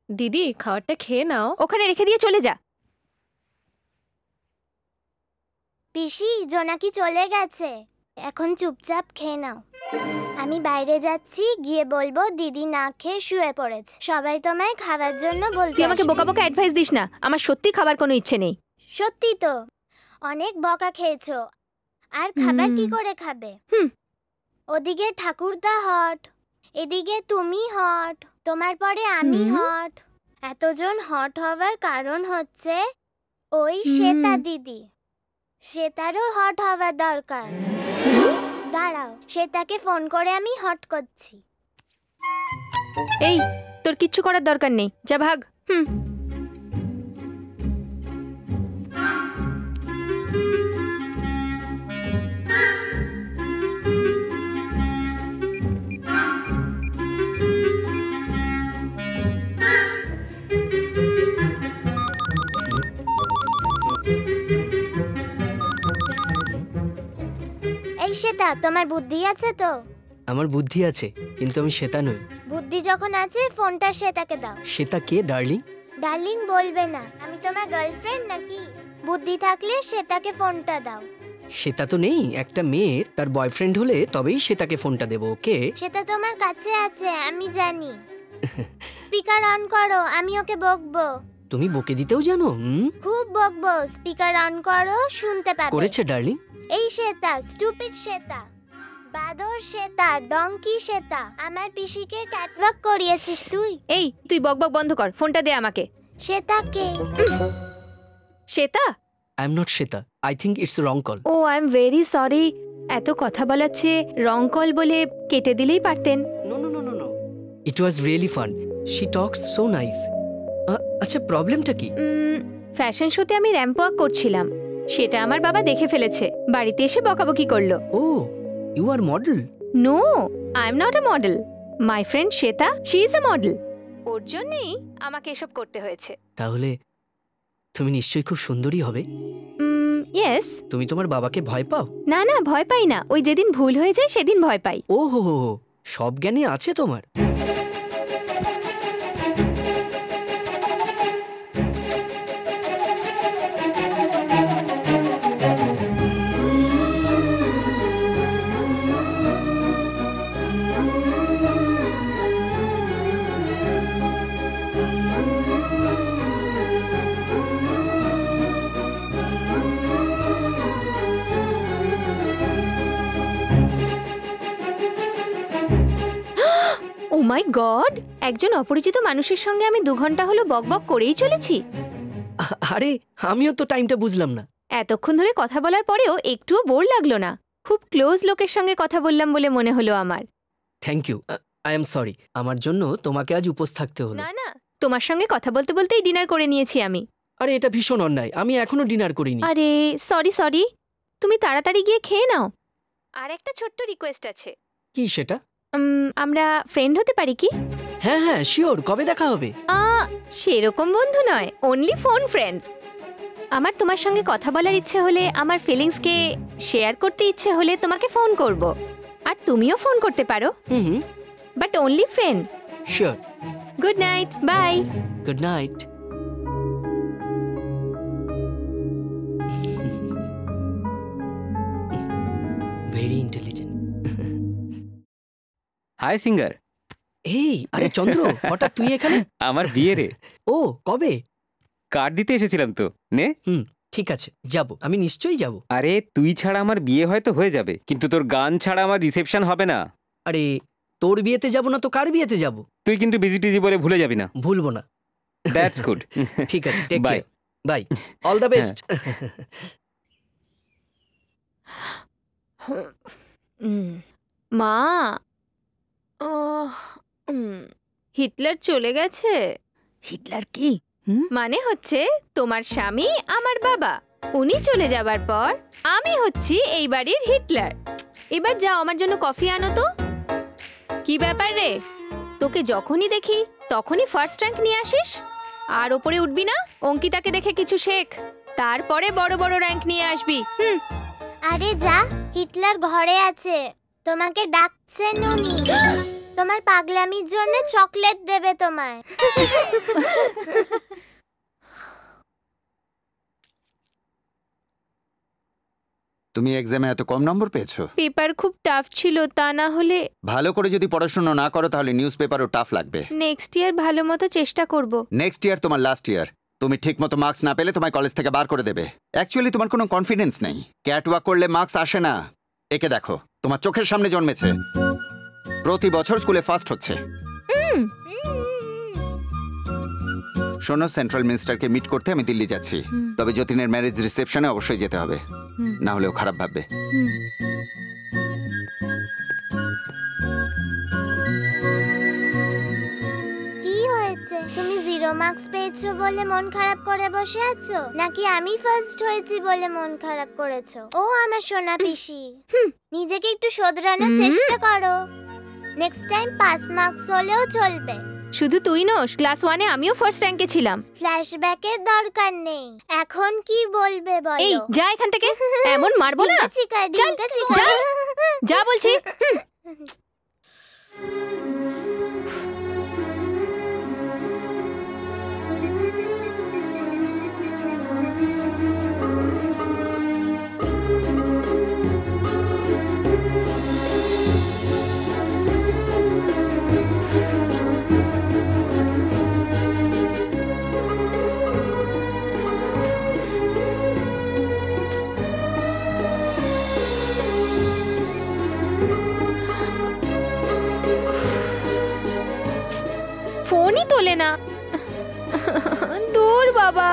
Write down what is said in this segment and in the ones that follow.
দিদি খাবারটা খেয়ে নাও। ওখানে রেখে দিয়ে চলে যা। পিসি, জোনাকি চলে গেছে, এখন চুপচাপ খেয়ে নাও। আমি বাইরে যাচ্ছি, গিয়ে বলবো দিদি না খেয়ে শুয়ে পড়েছে। সবাই তোমায় খাবার জন্য বলতে। তুই আমাকে বোকা বোকা অ্যাডভাইস দিস না, আমার সত্যি খাবার কোনো ইচ্ছে নেই। সত্যি তো, অনেক বকা খেয়েছো, আর খাবার কি করে খাবে? ওদিকে ঠাকুরদা হট, এদিকে তুমি হট, তোমার পরে আমি হট। এতজন হট হওয়ার কারণ হচ্ছে ওই শ্বেতা দিদি। শ্বেতারও হট হওয়ার দরকার। দাঁড়াও, শ্বেতাকে ফোন করে আমি হট করছি। এই, তোর কিচ্ছু করার দরকার নেই, যা ভাগ। এই শ্বেতা, তোমার বুদ্ধি আছে তো? আমার বুদ্ধি আছে, কিন্তু আমি শ্বেতা নই। বুদ্ধি যখন আছে ফোনটা শ্বেতাকে দাও। শ্বেতা কে ডার্লিং? ডার্লিং বলবে না, আমি তোমার গার্লফ্রেন্ড নাকি? বুদ্ধি থাকলে শ্বেতাকে ফোনটা দাও। শ্বেতা তো নেই, একটা মেয়ের তার বয়ফ্রেন্ড হলে তবেই শ্বেতাকে ফোনটা দেবো। ওকে? শ্বেতা তোমার কাছে আছে, আমি জানি। স্পিকার অন করো, আমি ওকে বকবো। তুমি বকে দিতেও জানো? খুব বকবো। স্পিকার অন করো, শুনতে পাবে। করেছে ডার্লিং। এই শ্বেতা, স্টুপিড শ্বেতা, বাদর শ্বেতা, ডঙ্কি শ্বেতা, আমার পিসিকে ক্যাটওয়াক করিয়েছিস তুই। এই, তুই বকবক বন্ধ কর, ফোনটা দে আমাকে। শ্বেতা কে? Shweta? I am not Shweta, I think it's wrong call. O, I am very sorry. এত কথা বলাচ্ছে, রং কল বলে কেটে দিলেই পারতেন। No no no no no, it was really fun, she talks so nice. আচ্ছা, প্রবলেমটা কি? ফ্যাশন শোতে আমি র্যাম্প ওয়াক করছিলাম, সেটা আমার বাবা দেখে ফেলেছে, বাড়িতে এসে বকাবকি করলো। ও, you R model? No, I am not a model. My friend Shweta, she is a model. ওর জন্যই আমাকে এসব করতে হয়েছে। তাহলে তুমি নিশ্চয়ই খুব সুন্দরী হবে। ইয়েস। তুমি তোমার বাবাকে ভয় পাও? না না, ভয় পাই না, ওই যেদিন ভুল হয়ে যায় সেদিন ভয় পাই। ও হো হো, সব জ্ঞানই আছে তোমার। ও মাই গড, একজন অপরিচিত মানুষের সঙ্গে আমি 2 ঘন্টা হলো বকবক করেই চলেছি। আরে, আমিও তো টাইমটা বুঝলাম না। এতক্ষণ ধরে কথা বলার পরেও একটুও বোর লাগলো না। খুব ক্লোজ লোকের সঙ্গে কথা বললাম বলে মনে হলো আমার। Thank you, I am sorry, আমার জন্য তোমাকে আজ উপোস থাকতে হলো। না না, তোমার সঙ্গে কথা বলতে বলতেই ডিনার করে নিয়েছি আমি। আরে, এটা ভীষণ অন্যায়, আমি এখনো ডিনার করিনি। আরে সরি সরি, তুমি তাড়াতাড়ি গিয়ে খেয়ে নাও। আর একটা ছোট্ট রিকোয়েস্ট আছে। কি সেটা? আমরা ফ্রেন্ড হতে পারি কি? হ্যাঁ হ্যাঁ, শিওর। কবে দেখা হবে? সেরকম বন্ধু নয়, অনলি ফোন ফ্রেন্ড। আমার তোমার সঙ্গে কথা বলার ইচ্ছে হলে, আমার ফিলিংসকে শেয়ার করতে ইচ্ছে হলে তোমাকে ফোন করব, আর তুমিও ফোন করতে পারো। But only friend. Sure. Good night, by. Good night. Very intelligent. High singer. এই, আরে চন্দ্র, হঠাৎ তুই এখানে? আমার বিয়ে রে। ও, কবে? কার্ড দিতে এসেছিলাম তো, নে। ঠিক আছে, যাব, আমি নিশ্চয়ই যাব। আরে, তুই ছাড়া আমার বিয়ে হয়তো হয়ে যাবে, কিন্তু তোর গান ছাড়া আমার রিসেপশন হবে না। আরে, তোর বিয়েতে যাব না তো কার বিয়েতে যাব? তুই কিন্তু বিজি টিজি বলে ভুলে যাবি না। ভুলবো না। That's good. ঠিক আছে, take bye bye, all the best. মা, হিটলার চলে গেছে। হিটলার কি? মানে হচ্ছে তোমার স্বামী আমার বাবা, উনি চলে যাবার পর আমি হচ্ছি এই বাড়ির হিটলার। এবার যাও, আমার জন্য কফি আনো তো। কি ব্যাপার রে, তোকে যখনই দেখি তখনই ফার্স্ট র্যাঙ্ক নিয়ে আসিস, আর ওপরে উঠবি না? অঙ্কিতাকে দেখে কিছু শেখ, তারপরে বড় বড় র্যাঙ্ক নিয়ে আসবি। আরে যা, হিটলার ঘরে আছে, তোমাকে ডাকছেন উনি। তোমার পাগলামির জন্য চকলেট দেবে তোমায়। তুমি এক্সামে এত কম নম্বর পেয়েছো? পেপার খুব টাফ ছিল, তা না হলে ভালো করে যদি পড়াশোনা না করো তাহলে নিউজ পেপারও টাফ লাগবে। নেক্সট ইয়ার ভালো মতো চেষ্টা করব। নেক্সট ইয়ার তোমার লাস্ট ইয়ার। তুমি ঠিকমতো মার্কস না পেলে তোমায় কলেজ থেকে বার করে দেবে। অ্যাকচুয়ালি তোমার কোনো কনফিডেন্স নেই। ক্যাটওয়াক করলে মার্কস আসে না। একে দেখো, তোমার চোখের সামনে জন্মেছে, প্রতি বছর স্কুলে ফার্স্ট হচ্ছে। শোনো, সেন্ট্রাল মিনিস্টারকে মিট করতে আমি দিল্লি যাচ্ছি। তবে যতীনের ম্যারেজ রিসেপশনে অবশ্যই যেতে হবে, না হলেও খারাপ ভাববে। কি হয়েছে? তুমি 0 মার্কস পেয়েছো বলে মন খারাপ করে বসে আছো, নাকি আমি ফার্স্ট হয়েছি বলে মন খারাপ করেছো? ও আমার সোনা পিসি, নিজেকে একটু শোধরানোর চেষ্টা করো। নেক্সট টাইম 5 মার্কস হলেও চলবে। শুধু তুই নোস, ক্লাস 1-এ আমিও ফার্স্ট র্যাঙ্কে ছিলাম। ফ্ল্যাশব্যাকের দরকার নেই। এখন কি বলবে বলো? এই যা এখান থেকে, এমন মারবো না। চিকা, চল, ডিঙ্কা চিকা। যা, যা বলছি। ফোনই তোলে না। দূর বাবা।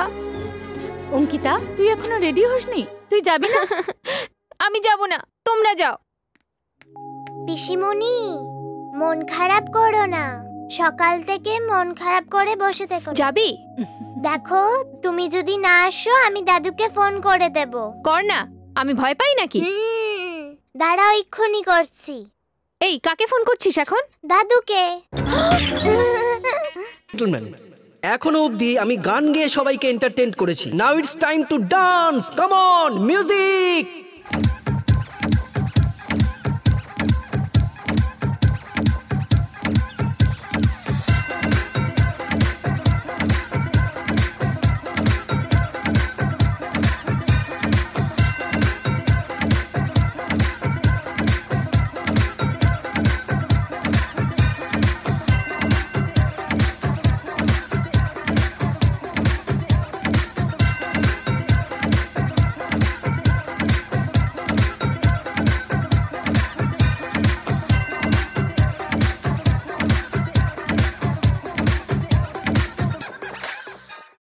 অঙ্কিতা, তুই এখনো রেডি হসনি? তুই যাবি না? আমি যাব না, তোমরা যাও। পিসিমণি, মন খারাপ করো না। সকাল থেকে মন খারাপ করে বসে থেকো না। যাবি? দেখো, তুমি যদি না আসো আমি দাদুকে ফোন করে দেব। কর না, আমি ভয় পাই নাকি? দাঁড়াও, এক্ষুনি করছি। এই কাকে ফোন করছিস এখন? দাদুকে। জেন্টলম্যান, এখনো অবধি আমি গান গেয়ে সবাইকে এন্টারটেইন করেছি। Now it's time to dance. Come on, music.